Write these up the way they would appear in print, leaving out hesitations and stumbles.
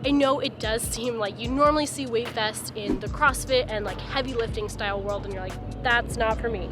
I know it does seem like you normally see weight vests in the CrossFit and like heavy lifting style world, and you're like, that's not for me.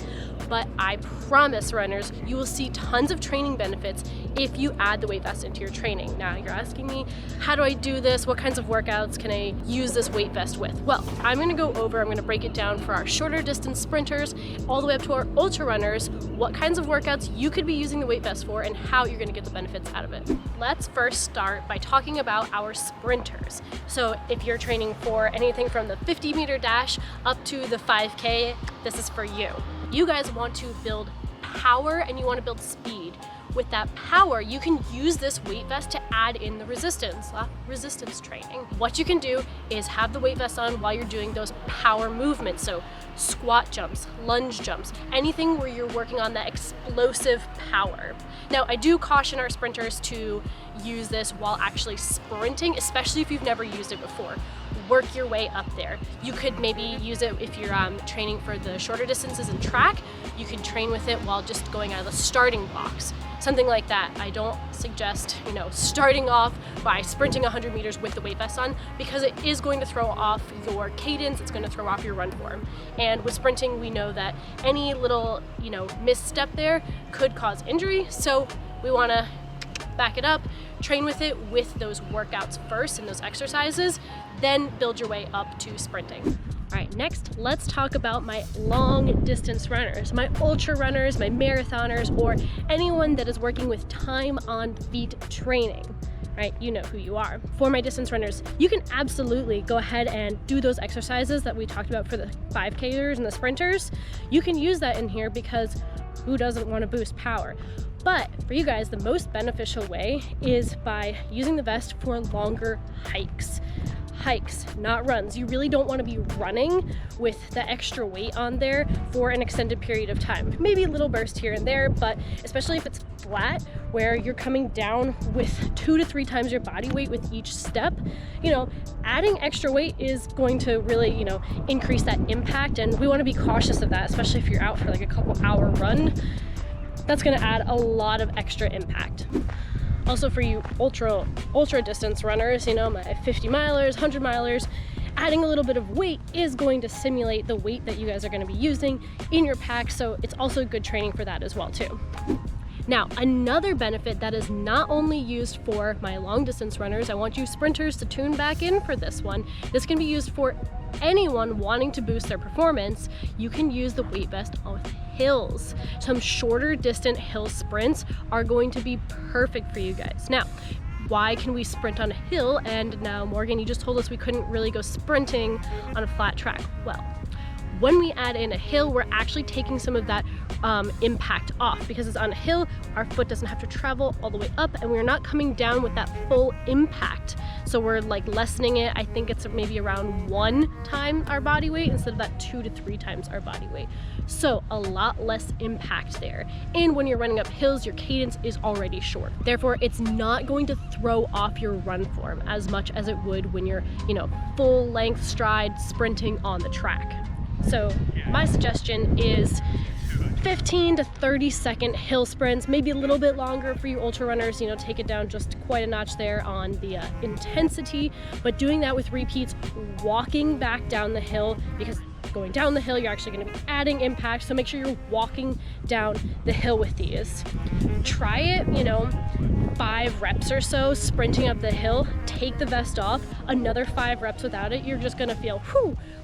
But I promise runners, you will see tons of training benefits if you add the weight vest into your training. Now you're asking me, how do I do this? What kinds of workouts can I use this weight vest with? Well, I'm gonna break it down for our shorter distance sprinters all the way up to our ultra runners, what kinds of workouts you could be using the weight vest for and how you're gonna get the benefits out of it. Let's first start by talking about our sprinters. So if you're training for anything from the 50-meter dash up to the 5K, this is for you. You guys want to build power and you want to build speed. With that power, you can use this weight vest to add in the resistance training. What you can do is have the weight vest on while you're doing those power movements. So squat jumps, lunge jumps, anything where you're working on that explosive power. Now, I do caution our sprinters to use this while actually sprinting, especially if you've never used it before. Work your way up there. You could maybe use it if you're training for the shorter distances in track. You can train with it while just going out of the starting blocks. Something like that. I don't suggest, starting off by sprinting 100 meters with the weight vest on, because it is going to throw off your cadence, it's going to throw off your run form. And with sprinting, we know that any little, misstep there could cause injury. So we want to back it up, train with it with those workouts first and those exercises, then build your way up to sprinting. All right, next, let's talk about my long distance runners, my ultra runners, my marathoners, or anyone that is working with time on feet training, right? You know who you are. For my distance runners, you can absolutely go ahead and do those exercises that we talked about for the 5Kers and the sprinters. You can use that in here because who doesn't want to boost power? But for you guys, the most beneficial way is by using the vest for longer hikes. Hikes, not runs. You really don't want to be running with the extra weight on there for an extended period of time. Maybe a little burst here and there, but especially if it's flat, where you're coming down with 2 to 3 times your body weight with each step, adding extra weight is going to really, increase that impact. And we want to be cautious of that, especially if you're out for like a couple hour run. That's going to add a lot of extra impact. Also for you ultra distance runners, my 50 milers, 100 milers, adding a little bit of weight is going to simulate the weight that you guys are going to be using in your pack. So it's also good training for that as well too. Now, another benefit that is not only used for my long distance runners, I want you sprinters to tune back in for this one. This can be used for anyone wanting to boost their performance. You can use the weight vest on hills. Some shorter distant hill sprints are going to be perfect for you guys. Now, why can we sprint on a hill? And now, Morgan, you just told us we couldn't really go sprinting on a flat track. Well, when we add in a hill, we're actually taking some of that impact off, because it's on a hill, our foot doesn't have to travel all the way up, and we're not coming down with that full impact. So we're like lessening it. I think it's maybe around 1 time our body weight instead of that 2 to 3 times our body weight. So a lot less impact there. And when you're running up hills, your cadence is already short. Therefore, it's not going to throw off your run form as much as it would when you're, full length stride sprinting on the track. So my suggestion is 15 to 30 second hill sprints, maybe a little bit longer for you ultra runners, take it down just quite a notch there on the intensity, but doing that with repeats, walking back down the hill, because going down the hill, you're actually going to be adding impact. So make sure you're walking down the hill with these. Try it, 5 reps or so, sprinting up the hill, take the vest off, another 5 reps without it. You're just going to feel,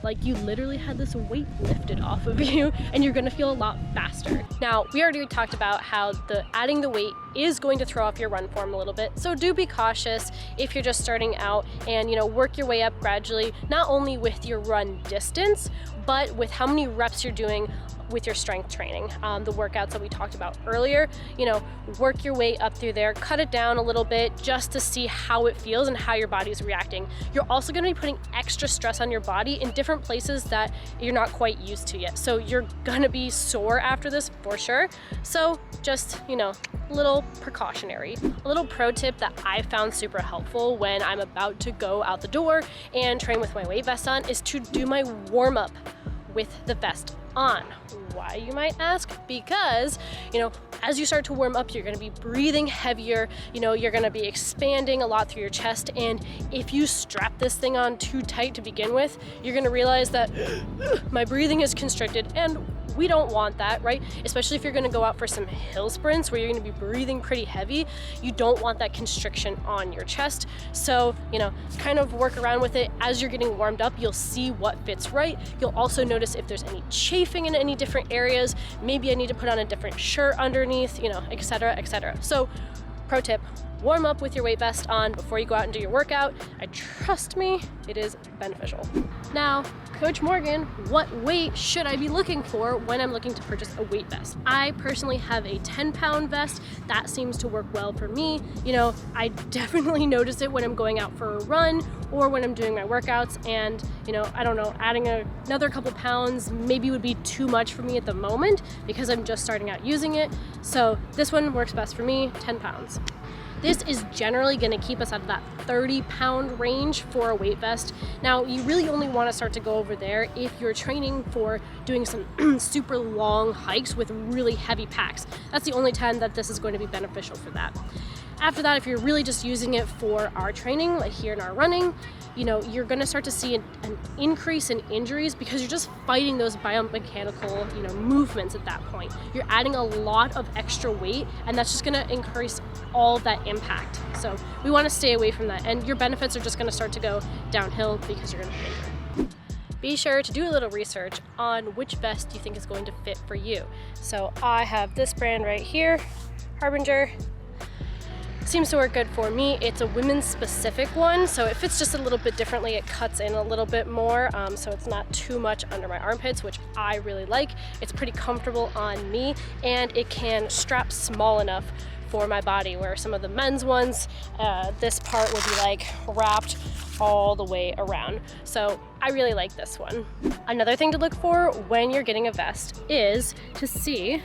like you literally had this weight lifted off of you, and you're going to feel a lot faster. Now, we already talked about how adding the weight is going to throw off your run form a little bit. So do be cautious if you're just starting out, and work your way up gradually, not only with your run distance, but with how many reps you're doing with your strength training. The workouts that we talked about earlier, work your way up through there, cut it down a little bit just to see how it feels and how your body's reacting. You're also gonna be putting extra stress on your body in different places that you're not quite used to yet. So you're gonna be sore after this for sure. So just, a little precautionary. A little pro tip that I found super helpful when I'm about to go out the door and train with my weight vest on is to do my warm up with the vest on. Why, you might ask? because, you know, as you start to warm up, you're gonna be breathing heavier, you know, you're gonna be expanding a lot through your chest, and if you strap this thing on too tight to begin with, you're gonna realize that my breathing is constricted, and we don't want that, right? Especially if you're gonna go out for some hill sprints where you're gonna be breathing pretty heavy, you don't want that constriction on your chest. So, you know, kind of work around with it as you're getting warmed up. You'll see what fits right. You'll also notice if there's any chafing in any different areas. Maybe I need to put on a different shirt underneath, you know, etc., etc. So, pro tip, warm up with your weight vest on before you go out and do your workout. Trust me, it is beneficial. Now, Coach Morgan, what weight should I be looking for when I'm looking to purchase a weight vest? I personally have a 10-pound vest. That seems to work well for me. You know, I definitely notice it when I'm going out for a run or when I'm doing my workouts, and, you know, I don't know, adding another couple pounds maybe would be too much for me at the moment because I'm just starting out using it. So this one works best for me, 10 pounds. This is generally gonna keep us out of that 30-pound range for a weight vest. Now, you really only wanna start to go over there if you're training for doing some super long hikes with really heavy packs. That's the only time that this is going to be beneficial for that. After that, if you're really just using it for our training, like here in our running, you know, you're gonna start to see an increase in injuries because you're just fighting those biomechanical, you know, movements at that point. You're adding a lot of extra weight, and that's just gonna increase all of that impact. So we wanna stay away from that, and your benefits are just gonna start to go downhill because you're gonna be injured. Be sure to do a little research on which vest you think is going to fit for you. So I have this brand right here, Harbinger. Seems to work good for me. It's a women's specific one, so it fits just a little bit differently. It cuts in a little bit more, so it's not too much under my armpits, which I really like. It's pretty comfortable on me, and it can strap small enough for my body, where some of the men's ones, this part would be like wrapped all the way around. So I really like this one. Another thing to look for when you're getting a vest is to see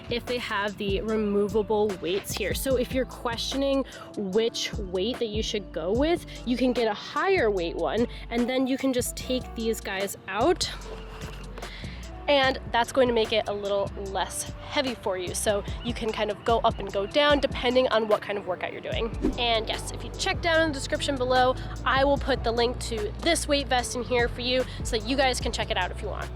if they have the removable weights here. So if you're questioning which weight that you should go with, you can get a higher weight one, and then you can just take these guys out, and that's going to make it a little less heavy for you. So you can kind of go up and go down depending on what kind of workout you're doing. And yes, if you check down in the description below, I will put the link to this weight vest in here for you so that you guys can check it out if you want.